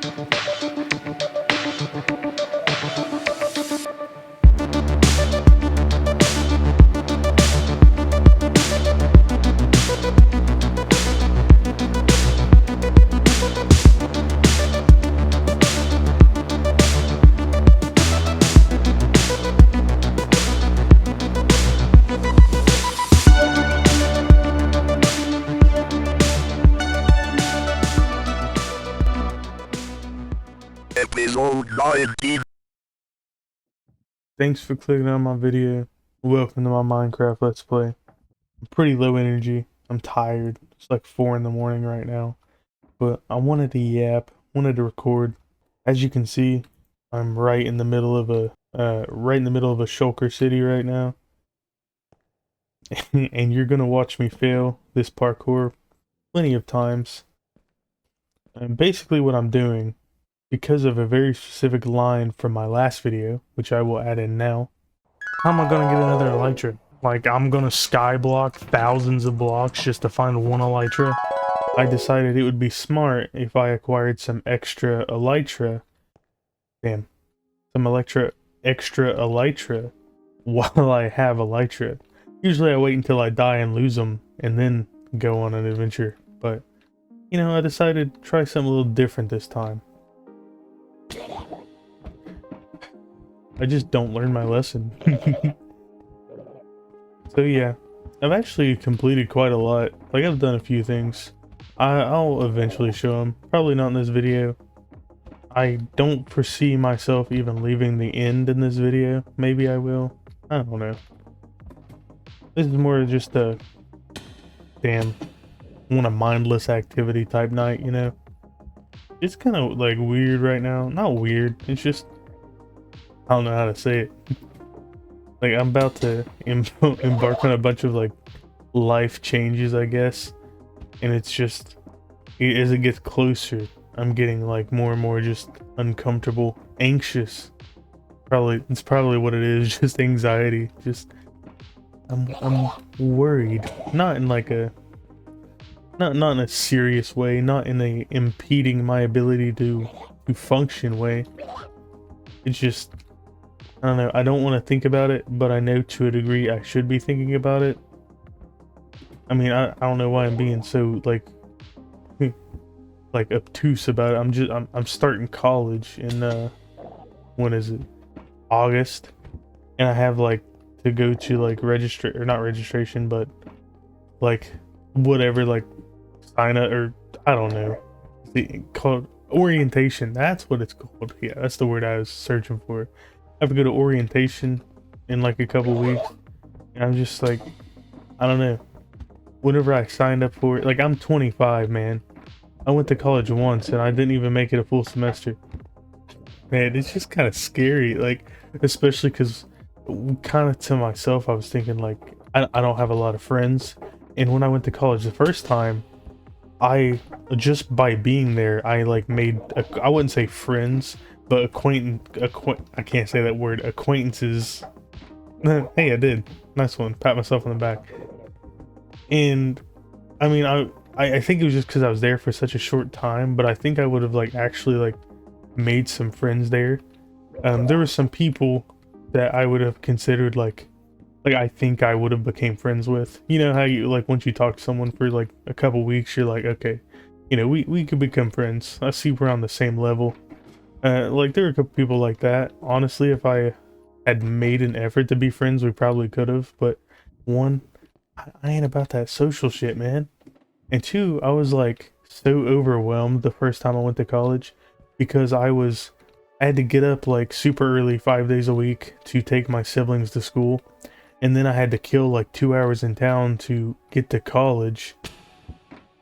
Episode 19. Thanks for clicking on my video. Welcome to my Minecraft Let's Play. I'm pretty low energy. I'm tired. It's like 4 in the morning right now. But I wanted to wanted to record. As you can see, I'm right in the middle of a shulker city right now. And you're gonna watch me fail this parkour plenty of times. And basically what I'm doing, because of a very specific line from my last video, which I will add in now. How am I gonna get another elytra? Like, I'm gonna skyblock thousands of blocks just to find one elytra? I decided it would be smart if I acquired some extra elytra. Damn. Some extra elytra while I have elytra. Usually I wait until I die and lose them and then go on an adventure. But, you know, I decided to try something a little different this time. I just don't learn my lesson. So yeah, I've actually completed quite a lot. Like, I've done a few things. I'll eventually show them. Probably not in this video. I don't foresee myself even leaving the end in this video. Maybe I will. I don't know. This is more just a want a mindless activity type night, you know? It's kind of like weird right now. Not weird, it's just, I don't know how to say it. Like, I'm about to embark on a bunch of like life changes, I guess. And it's just, as it gets closer, I'm getting like more and more just uncomfortable, anxious. It's probably what it is, just anxiety. Just, I'm worried. Not in like a, not in a serious way, not in a impeding my ability to function way. It's just, I don't know, I don't want to think about it, but I know to a degree I should be thinking about it. I mean, I don't know why I'm being so like like obtuse about it. I'm starting college in when is it? August. And I have like to go to like not registration, but like whatever, like sign up, or I don't know. It's called orientation. That's what it's called. Yeah, that's the word I was searching for. I have to go to orientation in like a couple weeks. And I'm just like, I don't know. Whenever I signed up for it, like, I'm 25, man. I went to college once and I didn't even make it a full semester. Man, it's just kind of scary, like, especially because kind of to myself, I was thinking like, I don't have a lot of friends. And when I went to college the first time, I just by being there, I like made I wouldn't say friends, but I can't say that word, acquaintances. Hey, I did. Nice one. Pat myself on the back. And I mean, I think it was just because I was there for such a short time, but I think I would have like actually like made some friends there. There were some people that I would have considered like I think I would have became friends with. You know how you, like, once you talk to someone for like a couple weeks, you're like, okay, you know, we could become friends. I see we're on the same level. Like, there were a couple people like that. Honestly, if I had made an effort to be friends, we probably could have. But one, I ain't about that social shit, man. And two, I was like so overwhelmed the first time I went to college because I had to get up like super early 5 days a week to take my siblings to school. And then I had to kill like 2 hours in town to get to college,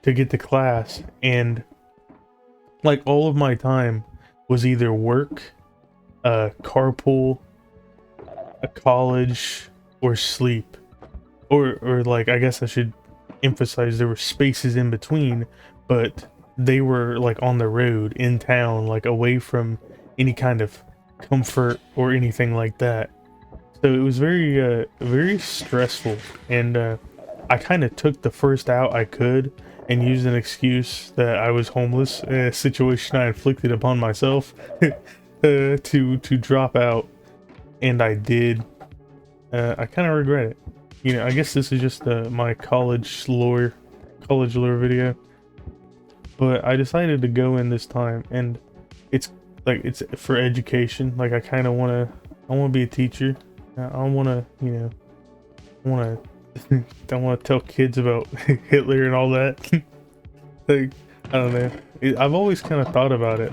to get to class. And like all of my time was either work, carpool, a college, or sleep. Or like, I guess I should emphasize there were spaces in between, but they were like on the road, in town, like away from any kind of comfort or anything like that. So it was very stressful, and I kind of took the first out I could and used an excuse that I was homeless, a situation I inflicted upon myself, to drop out, and I did. I kind of regret it. You know, I guess this is just my college lore video, but I decided to go in this time, and it's like it's for education. Like I kind of I want to be a teacher. I want to, you know, I want to, I want to tell kids about Hitler and all that. Like, I don't know. I've always kind of thought about it,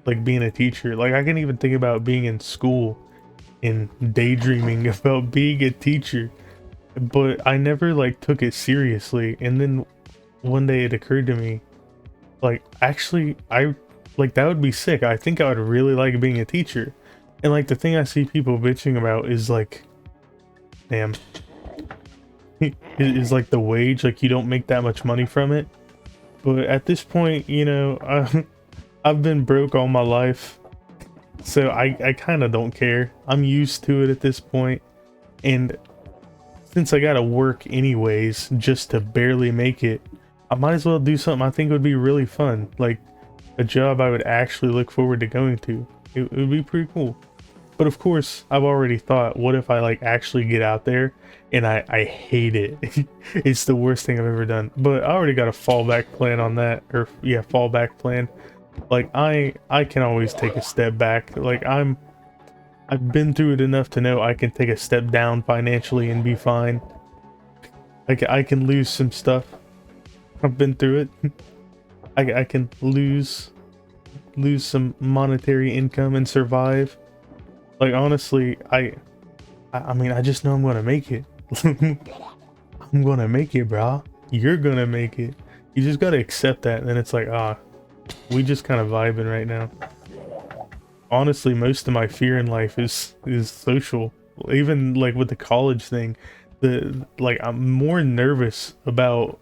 like being a teacher. Like I can even think about being in school and daydreaming about being a teacher, but I never like took it seriously. And then one day it occurred to me, like actually like that would be sick. I think I would really like being a teacher. And like the thing I see people bitching about is like, damn, is like the wage, like you don't make that much money from it. But at this point, you know, I've been broke all my life, so I kind of don't care. I'm used to it at this point, and since I gotta work anyways just to barely make it, I might as well do something I think would be really fun, like a job I would actually look forward to going to. It would be pretty cool. But of course, I've already thought, what if I like actually get out there and I hate it? It's the worst thing I've ever done. But I already got a fallback plan on that, or yeah, fallback plan. Like I can always take a step back. Like I've been through it enough to know I can take a step down financially and be fine. I can lose some stuff. I've been through it. I can lose some monetary income and survive. Like honestly, I mean, I just know I'm gonna make it. I'm gonna make it, brah. You're gonna make it. You just gotta accept that, and then it's like, we just kind of vibing right now. Honestly, most of my fear in life is social. Even like with the college thing, I'm more nervous about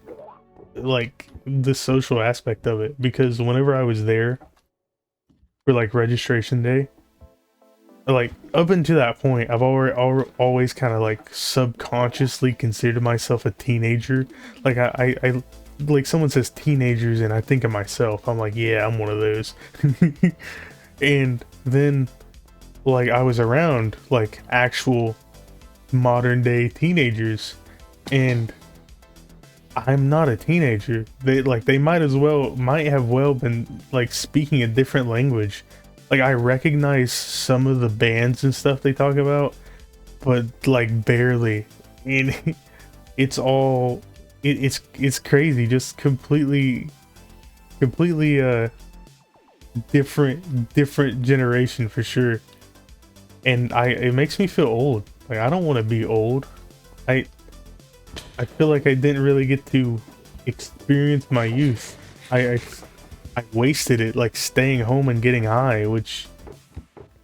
like the social aspect of it, because whenever I was there for like registration day, like up until that point, I've always kind of like subconsciously considered myself a teenager. Like I like someone says teenagers and I think of myself. I'm like, yeah, I'm one of those. And then like I was around like actual modern day teenagers, and I'm not a teenager. They might have well been like speaking a different language. Like I recognize some of the bands and stuff they talk about, but like barely. And it's all it's crazy, just completely different generation for sure. And it makes me feel old. Like I don't want to be old. I feel like I didn't really get to experience my youth. I wasted it like staying home and getting high, which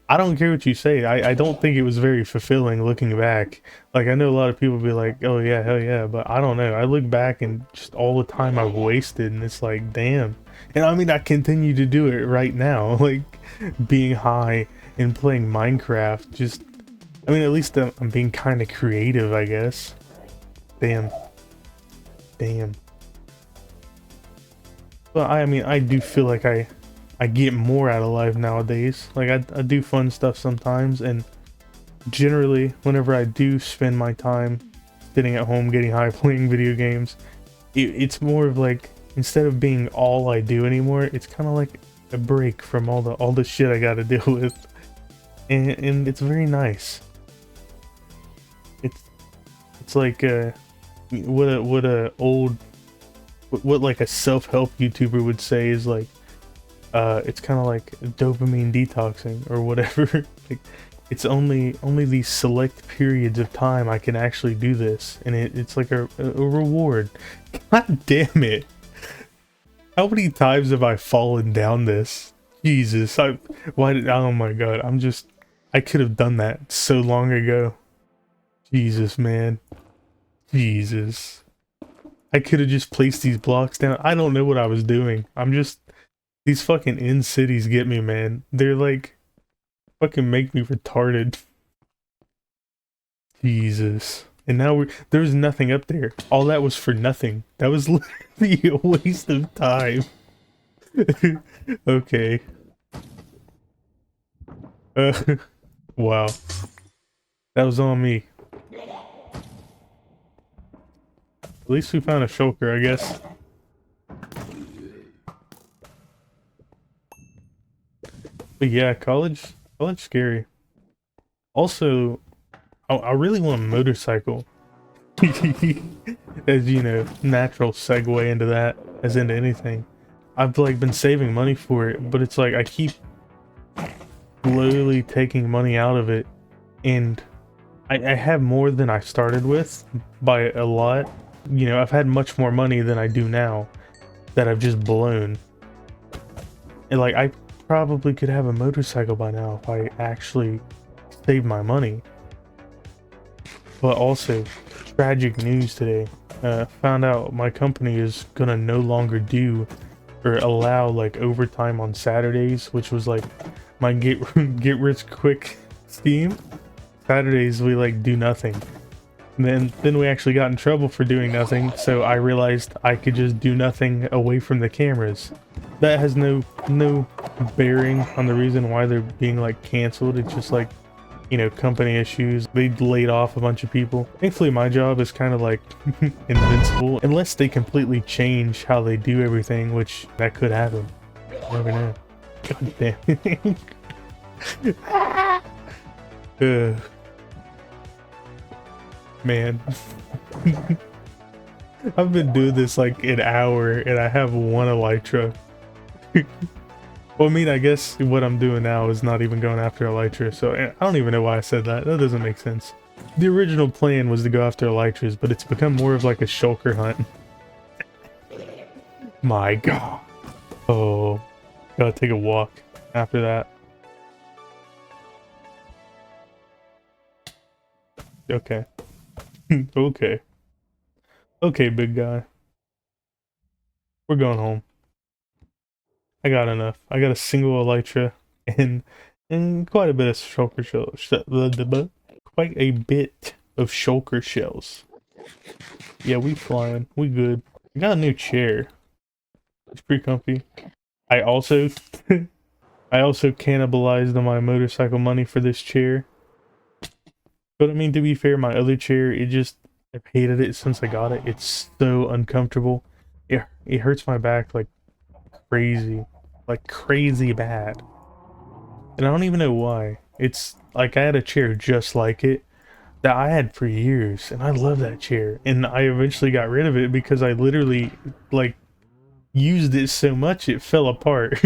I don't care what you say. I don't think it was very fulfilling looking back. Like I know a lot of people be like, oh yeah, hell yeah, but I don't know. I look back and just all the time I've wasted, and it's like, damn. And I mean, I continue to do it right now, like being high and playing Minecraft. Just, I mean, at least I'm being kind of creative, I guess. Damn. But I mean, I do feel like I get more out of life nowadays. Like I do fun stuff sometimes, and generally whenever I do spend my time sitting at home getting high playing video games, it's more of like, instead of being all I do anymore, it's kind of like a break from all the shit I gotta deal with, and it's very nice. It's like what like a self-help YouTuber would say is like, it's kind of like dopamine detoxing or whatever. Like it's only these select periods of time I can actually do this, and it's like a reward. God damn it, how many times have I fallen down this? Jesus, oh my god, I could have done that so long ago. Jesus, man. Jesus. I could have just placed these blocks down. I don't know what I was doing. These fucking end cities get me, man. They're like, fucking make me retarded. Jesus. And now there was nothing up there. All that was for nothing. That was literally a waste of time. Okay. Wow. That was on me. At least we found a shulker, I guess. But yeah, college scary. Also, I really want a motorcycle. As you know, natural segue into that, as into anything. I've like been saving money for it, but it's like I keep slowly taking money out of it, and I have more than I started with by a lot. You know, I've had much more money than I do now that I've just blown. And like, I probably could have a motorcycle by now if I actually saved my money. But also, tragic news today. Found out my company is gonna no longer do or allow like overtime on Saturdays, which was like my get rich quick scheme. Saturdays we like do nothing. And then we actually got in trouble for doing nothing, so I realized I could just do nothing away from the cameras. That has no bearing on the reason why they're being like canceled. It's just like, you know, company issues. They laid off a bunch of people. Thankfully my job is kind of like invincible, unless they completely change how they do everything, which that could happen. You never know. God damn. Man. I've been doing this like an hour and I have one elytra. Well, I mean, I guess what I'm doing now is not even going after elytra, so I don't even know why I said that. That doesn't make sense. The original plan was to go after elytras, but it's become more of like a shulker hunt. My god. Oh, gotta take a walk after that. Okay. Okay. Okay, big guy. We're going home. I got enough. I got a single elytra and quite a bit of shulker shells. Quite a bit of shulker shells. Yeah, we flying. We good. I got a new chair. It's pretty comfy. I also cannibalized on my motorcycle money for this chair. But I mean, to be fair, my other chair, I've hated it since I got it. It's so uncomfortable. It hurts my back like crazy bad. And I don't even know why. It's like I had a chair just like it that I had for years, and I love that chair. And I eventually got rid of it because I literally like used it so much it fell apart.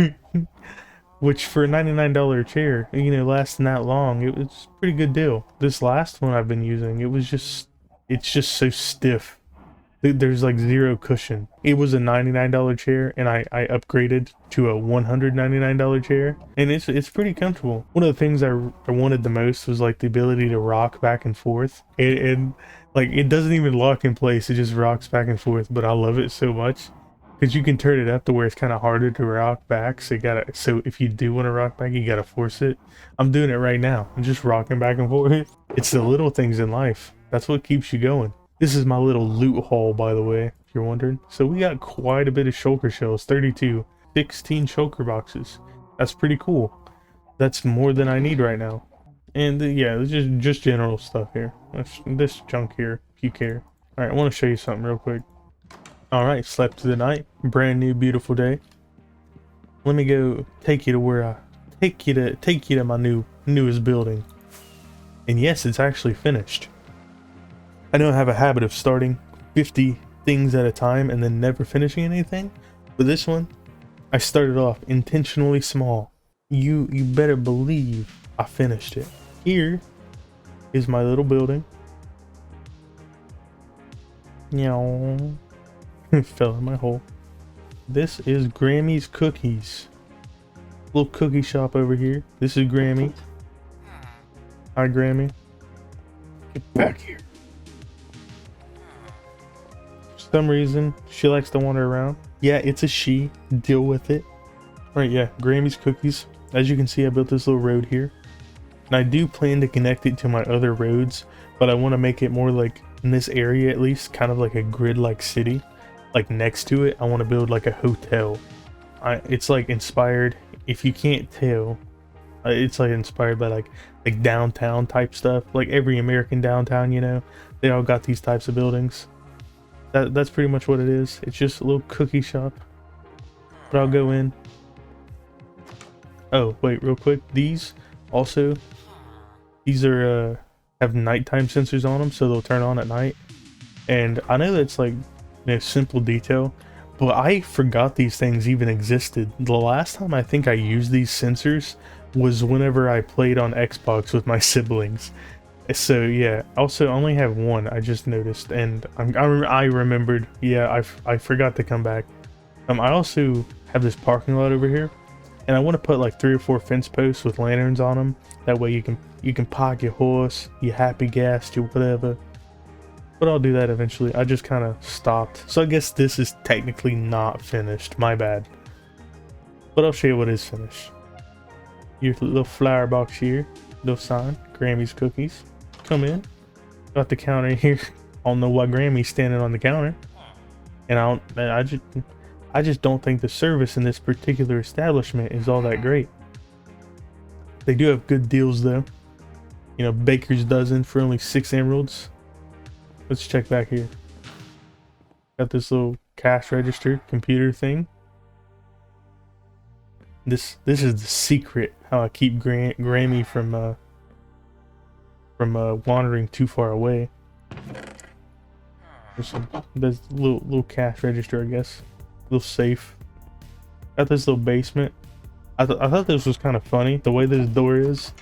Which for a $99 chair, you know, lasting that long, it was a pretty good deal. This last one I've been using, it's just so stiff. There's like zero cushion. It was a $99 chair, and I upgraded to a $199 chair, and it's pretty comfortable. One of the things I wanted the most was like the ability to rock back and forth, and like it doesn't even lock in place, it just rocks back and forth, but I love it so much. Because you can turn it up to where it's kind of harder to rock back, so if you do want to rock back, you gotta force it. I'm doing it right now. I'm just rocking back and forth. It's the little things in life. That's what keeps you going. This is my little loot haul, by the way, if you're wondering. So we got quite a bit of shulker shells, 32, 16 shulker boxes. That's pretty cool. That's more than I need right now. And yeah, it's just general stuff here. This junk here, if you care. All right, I want to show you something real quick. All right, slept through the night. Brand new, beautiful day. Let me go take you to where I take you to my newest building. And yes, it's actually finished. I know I have a habit of starting 50 things at a time and then never finishing anything, but this one, I started off intentionally small. You better believe I finished it. Here is my little building. Meow. Fell in my hole. This is Grammy's Cookies. Little cookie shop over here. This is Grammy. Hi, Grammy. Get back here. For some reason, she likes to wander around. Yeah, it's a she. Deal with it. Alright, yeah, Grammy's Cookies. As you can see, I built this little road here. And I do plan to connect it to my other roads, but I want to make it more like in this area at least, kind of like a grid-like city. Like next to it, I want to build like a hotel. It's like inspired, if you can't tell, it's like inspired by like downtown type stuff. Like every American downtown, you know, they all got these types of buildings. That's pretty much what it is. It's just a little cookie shop. But I'll go in. Oh, wait, real quick. These also, these are have nighttime sensors on them, so they'll turn on at night. And I know that's like, you know, simple detail, but I forgot these things even existed. The last time I think I used these sensors was whenever I played on Xbox with my siblings. So yeah, also I only have one, I just noticed, and I remembered, yeah, I forgot to come back. I also have this parking lot over here, and I want to put like 3 or 4 fence posts with lanterns on them. That way you can park your horse, your happy gas, your whatever. But I'll do that eventually. I just kind of stopped. So I guess this is technically not finished. My bad. But I'll show you what is finished. Your little flower box here. Little sign. Grammy's cookies. Come in. Got the counter here. I don't know why Grammy's standing on the counter. And I just don't think the service in this particular establishment is all that great. They do have good deals though. You know, baker's dozen for only 6 emeralds. Let's check back here. Got this little cash register computer thing. This is the secret how I keep Grammy from wandering too far away. There's a little cash register, I guess. Little safe. Got this little basement. I thought this was kind of funny the way this door is,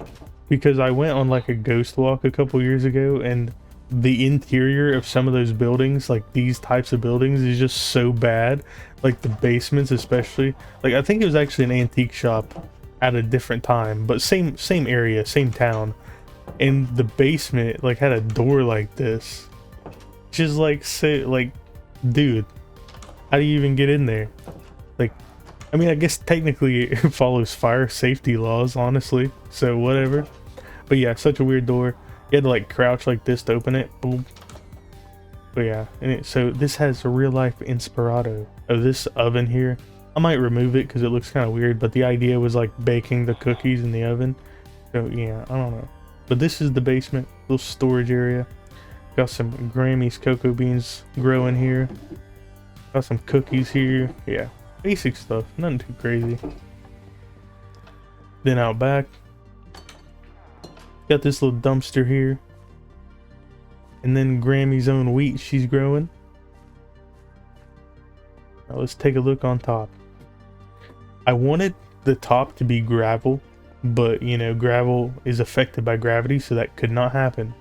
because I went on like a ghost walk a couple years ago, and the interior of some of those buildings, like these types of buildings, is just so bad. Like the basements especially. Like I think it was actually an antique shop at a different time, but same area, same town, and the basement like had a door like this. Just like, say, like, dude, how do you even get in there? Like, I mean, I guess technically it follows fire safety laws, honestly, so whatever. But yeah, such a weird door. You had to like crouch like this to open it. Boom. But yeah, and so this has a real life Inspirato of this oven here. I might remove it because it looks kind of weird, but the idea was like baking the cookies in the oven. So yeah, I don't know. But this is the basement, little storage area. Got some Grammy's cocoa beans growing here. Got some cookies here. Yeah, basic stuff, nothing too crazy. Then out back, got this little dumpster here. And then Grammy's own wheat she's growing. Now let's take a look on top. I wanted the top to be gravel, but you know, gravel is affected by gravity, so that could not happen.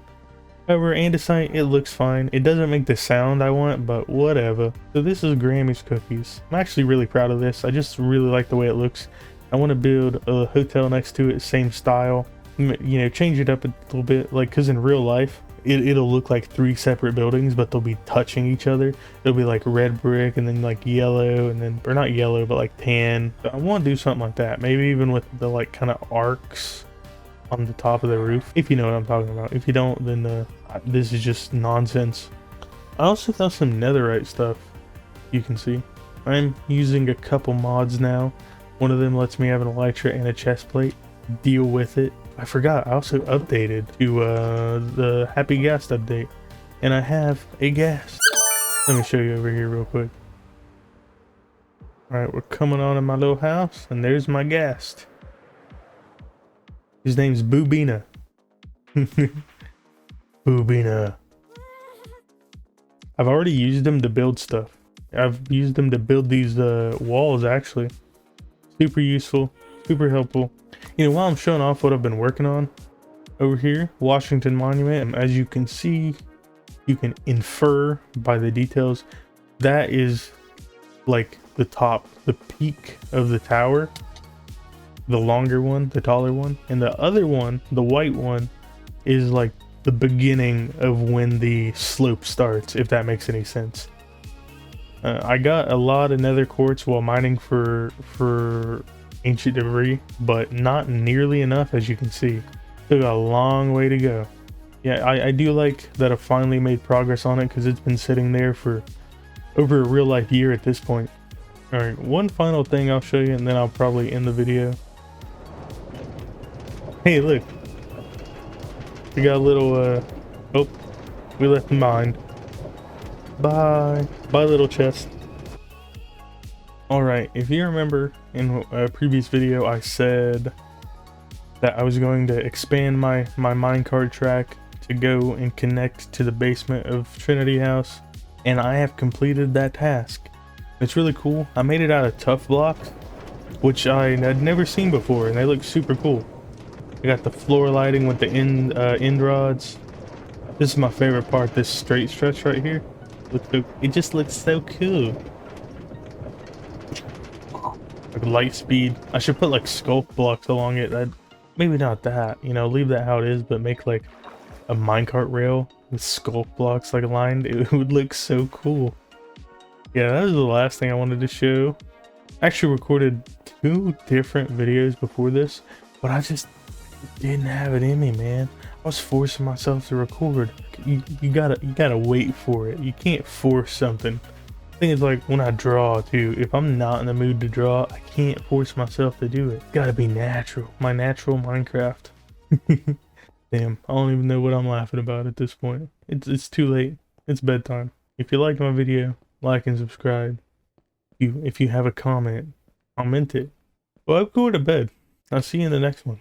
However, andesite, it looks fine. It doesn't make the sound I want, but whatever. So this is Grammy's cookies. I'm actually really proud of this. I just really like the way it looks. I want to build a hotel next to it, same style. You know, change it up a little bit, like, because in real life, it'll look like 3 separate buildings, but they'll be touching each other. It'll be like red brick, and then like yellow, and then, or not yellow, but like tan. So I want to do something like that. Maybe even with the like kind of arcs on the top of the roof, if you know what I'm talking about. If you don't, then this is just nonsense. I also found some netherite stuff. You can see I'm using a couple mods now. One of them lets me have an elytra and a chest plate. Deal with it. I forgot, I also updated to the happy ghast update, and I have a ghast. Let me show you over here real quick. Alright, we're coming on in my little house, and there's my ghast. His name's Boobina. Boobina. I've already used him to build stuff. I've used him to build these walls, actually. Super useful, super helpful. You know, while I'm showing off what I've been working on over here, Washington Monument, as you can see, you can infer by the details, that is like the top, the peak of the tower. The longer one, the taller one, and the other one, the white one, is like the beginning of when the slope starts, if that makes any sense. I got a lot of nether quartz while mining for ancient debris, but not nearly enough, as you can see. Still got a long way to go. Yeah, I do like that I finally made progress on it because it's been sitting there for over a real life year at this point. Alright, one final thing I'll show you and then I'll probably end the video. Hey, look. We got a little, oh, we left mine. Bye. Bye, little chest. Alright, if you remember in a previous video I said that I was going to expand my minecart track to go and connect to the basement of Trinity House, and I have completed that task. It's really cool. I made it out of tough blocks, which I had never seen before, and they look super cool. I got the floor lighting with the end rods. This is my favorite part, this straight stretch right here. It just looks so cool. Like light speed. I should put like sculpt blocks along it. Maybe not that, you know, leave that how it is, but make like a minecart rail with sculpt blocks like lined. It would look so cool. Yeah, that was the last thing I wanted to show. I actually recorded 2 different videos before this, but I just didn't have it in me, man. I was forcing myself to record. You gotta wait for it. You can't force something. I think it's like when I draw too. If I'm not in the mood to draw, I can't force myself to do it. It's gotta be natural. My natural Minecraft. Damn, I don't even know what I'm laughing about at this point. It's too late. It's bedtime. If you liked my video, like and subscribe. If you have a comment, comment it. Well, I'm going to bed. I'll see you in the next one.